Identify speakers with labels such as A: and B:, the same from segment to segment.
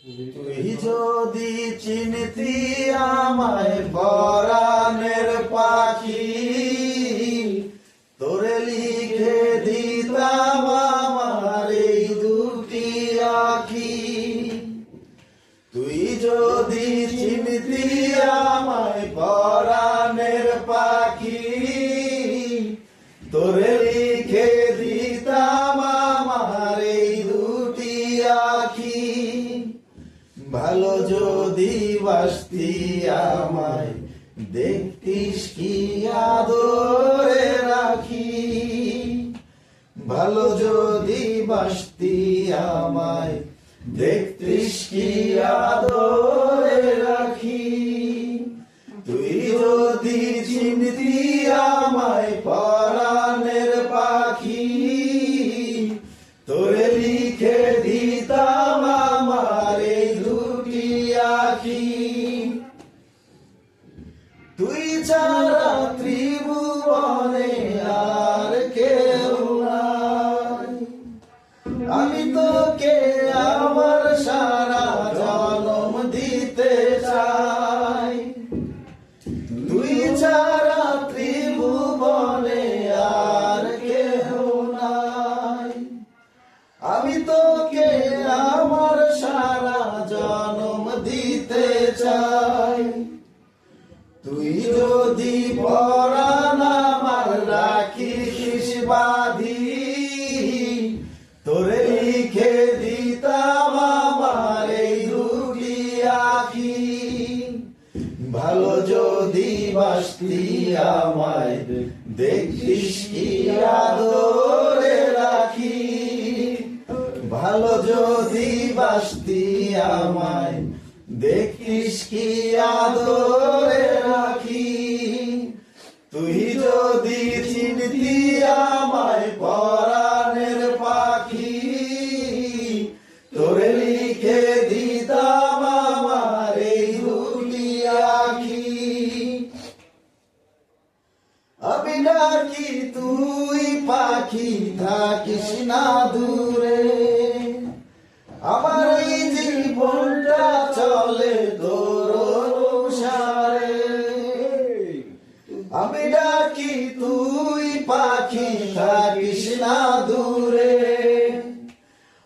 A: তুই যদি চিনতি আমায় পরাণের পাখি, তোরে লিখে দিতাম আমার এই দুটি আঁখি। তুই যদি চিনতি আমায় পরাণের পাখি, তোরে লিখে দিতাম আমার এই দুটি আঁখি। ভালো যদি বাসতি আমায়, দেখতিস কি আদরে রাখি। ভালো যদি বাসতি আমায়, দেখতিস কি আদরে রাখি। তুই যদি চিনতি আমায় পরাণের পাখি, তোরে লিখে দিতাম আমার এই দুটি আঁখি। তুই ছাড়া ত্রিভুবনে আর কেউ নাই, আমি তোকে আমার সারা জনম দিতে চাই। তুই ছাড়া ত্রিভুবনে আর কেউ নাই, আমি তোকে আমার সারা জনম দিতে চাই। তুই যদি পরাণ আমার রাখিস বাঁধি, তোরে লিখে দিতাম আমার এই দুটি আঁখি। ভালো যদি বাসতি আমায়, দেখিস কি আদরে রাখি। ভালো যদি বাসতি আমায়, দেখিস কি আদরে রাখি। তুই যদি চিনতি আমায় পরাণের পাখি, তোরে লিখে দিতাম আমার এই দুটি আঁখি। আমি ডাকি তুই পাখি থাকিস না দূরে, আমার এই জীবনটা চলে তোর অনুসারে। আমি ডাকি তুই পাখি থাকিস না দূরে,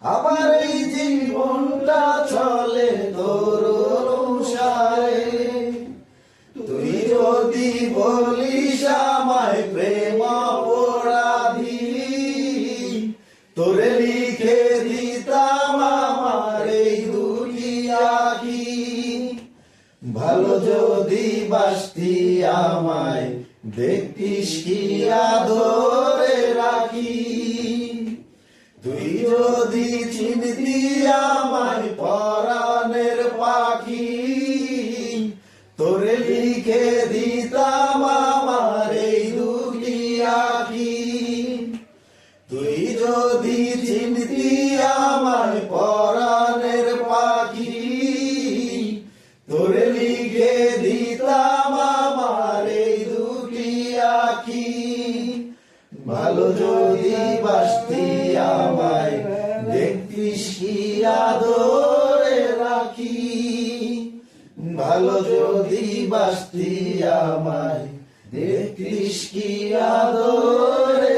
A: আমার এই জীবনটা চলে তোর অনুসারে। তুই যদি বলিস আমায় প্রেম অপরাধী, তোরে লিখে দিতাম আমার এই দুটি আঁখি। ভালো যদি বাসতি আমায়, দেখতিস কি আদরে রাখি। তুই যদি চিনতি আমায় পরাণের পাখি, তোরে লিখে দিতাম আমার এই দুটি আঁখি। তুই যদি চিনতি আমায় পরাণের পাখি, তোরে লিখে দিতাম আমার এই দুটি আঁখি। ভালো যদি বাসতি আমায়, দেখতিস কি আদরে রাখি। ভালো যদি বাসতি আমায়, দেখতিস কি আদরে